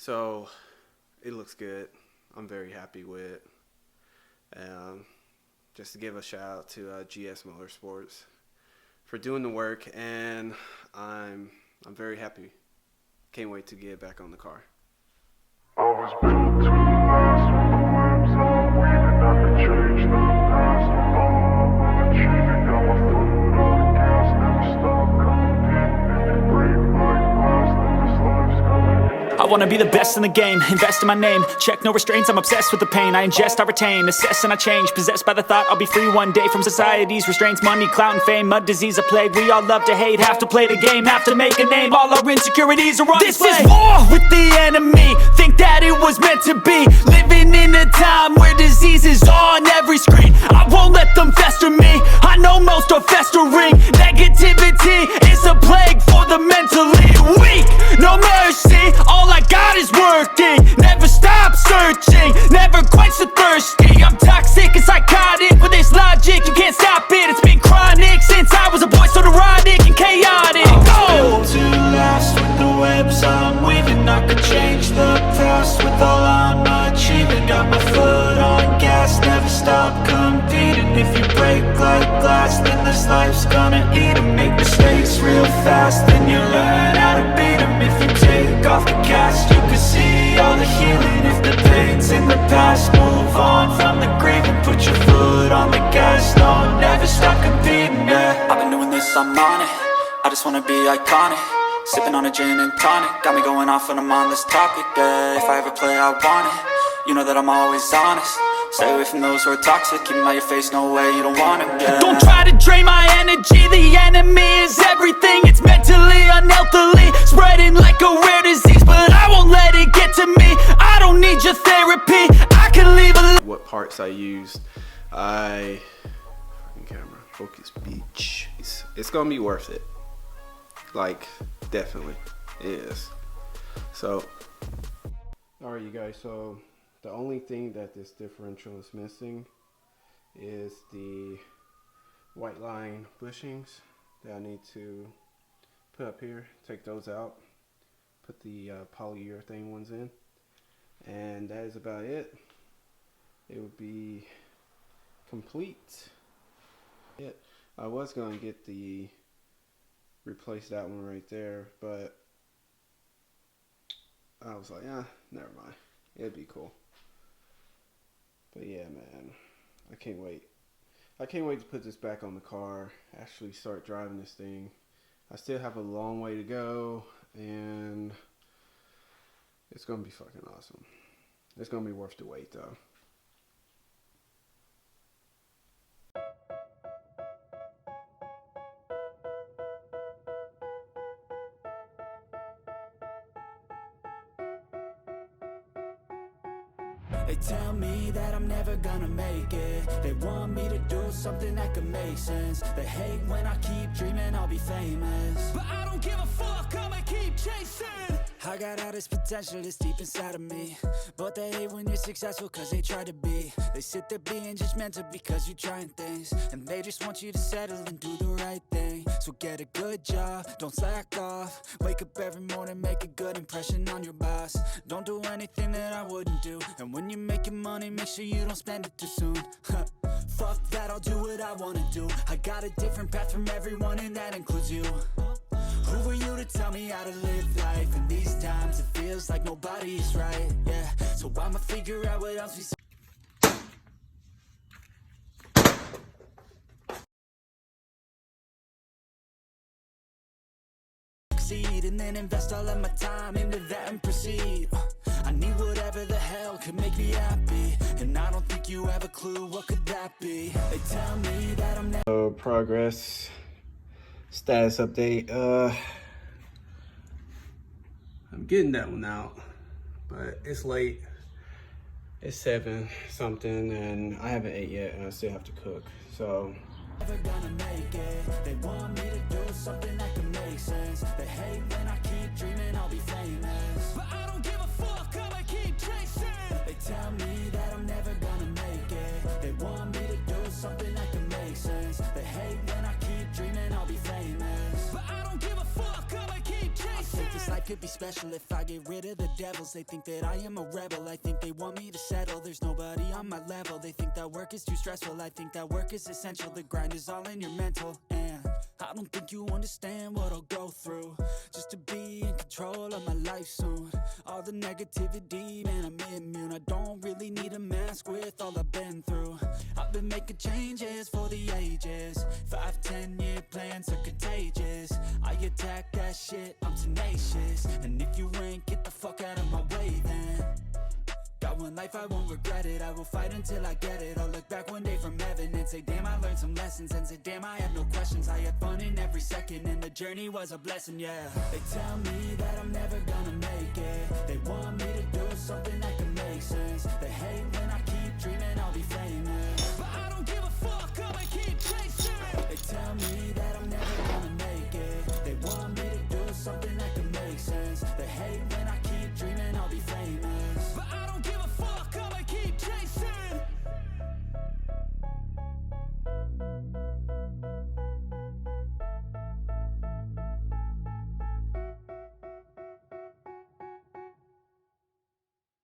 So it looks good. I'm very happy with it. Just to give a shout out to GS Motorsports for doing the work, and I'm very happy. Can't wait to get back on the car. I was built to last when the webs are weaving. I could change the past. I'm achieving. Got my foot on the gas. Never stop competing. If you break like glass, then this life's gonna end. I wanna be the best in the game, invest in my name. Check no restraints, I'm obsessed with the pain. I ingest, I retain, assess and I change. Possessed by the thought I'll be free one day from society's restraints. Money, clout and fame, mud, disease, a plague. We all love to hate, have to play the game, have to make a name. All our insecurities are on display. This is war with the enemy, think that it was meant to be. Living in a time where disease is on every screen. I won't let them fester me, I know most are festering. Negativity is a plague for the mentally weak. No mercy, all I got is working. Never stop searching, never quite so thirsty. I'm toxic and psychotic, with this logic, you can't stop it. It's been chronic since I was a boy, so neurotic and chaotic. Built to last with the webs I'm weaving. I could change the past with all I'm achieving. Got my foot on gas, never stop competing. If you break like glass, then this life's gonna eat 'em. Make mistakes real fast, then you learn how to beat 'em. If you take off the cast, you can see all the healing. If the pain's in the past, move on from the grave and put your foot on the gas. No, never stop competing, yeah. I've been doing this, I'm on it. I just wanna be iconic. Sipping on a gin and tonic, got me going off when I'm on this topic, yeah. If I ever play, I want it. You know that I'm always honest. Stay away from those who are toxic. Keep them out your face, no way, you don't want it, yeah. Don't try to drain my energy, the enemy is everything. It's mentally, unhealthily, spreading like a rare disease. But I won't let it get to me, I don't need your therapy. I can leave a... What parts I used. Fucking camera, focus, beach. It's gonna be worth it. Like, definitely is. So, alright you guys, so the only thing that this differential is missing is the white line bushings that I need to put up here. Take those out, put the polyurethane ones in, and that is about it. It would be complete. I was gonna get the replace that one right there, but I was like, never mind. It'd be cool. But yeah, man, I can't wait. I can't wait to put this back on the car, actually start driving this thing. I still have a long way to go, and it's gonna be fucking awesome. It's gonna be worth the wait though. They tell me that I'm never gonna make it. They want me to do something that could make sense. They hate when I keep dreaming I'll be famous, but I don't give a fuck, I'ma keep chasing. I got all this potential that's deep inside of me, but they hate when you're successful cause they try to be. They sit there being judgmental because you're trying things, and they just want you to settle and do the right thing. So get a good job, don't slack off. Wake up every morning, make a good impression on your boss. Don't do anything that I wouldn't do, and when you're making money, make sure you don't spend it too soon. Fuck that, I'll do what I wanna do. I got a different path from everyone, and that includes you. Who are you to tell me how to live life? In these times it feels like nobody's right, yeah. So I'ma figure out what else we succeed, and then invest all of my time into that and proceed. I need whatever the hell could make me happy, and I don't think you have a clue what could that be. They tell me that I'm never Progress status update. I'm getting that one out, but it's late. It's 7 something, and I haven't ate yet, and I still have to cook. So never gonna make it. They want me to do something that can make sense. They hate when I keep dreaming I'll be famous, but I don't give a fuck, I'ma keep chasing. They tell me that I'm never gonna make it. They want me to do something that can make sense. They hate when I keep dreaming I'll be famous, but I don't give a fuck, I'ma keep chasing. I think this life could could be special if I get rid of the devils. They think that I am a rebel, I think they want me to settle. There's nobody on my level, they think that work is too stressful. I think that work is essential, the grind is all in your mental. And I don't think you understand what I'll go through just to be in control of my life soon. All the negativity, man, I'm immune. I don't really need a mask with all I've been through. I've been making changes for the ages. 5-10 year plans are contagious. I attack that shit, I'm tenacious. And if you ain't, get the fuck out of my way then. Got one life, I won't regret it. I will fight until I get it. I'll look back one day from heaven and say, damn, I learned some lessons. And say, damn, I have no questions. I had fun in every second and the journey was a blessing, yeah. They tell me that I'm never gonna make it. They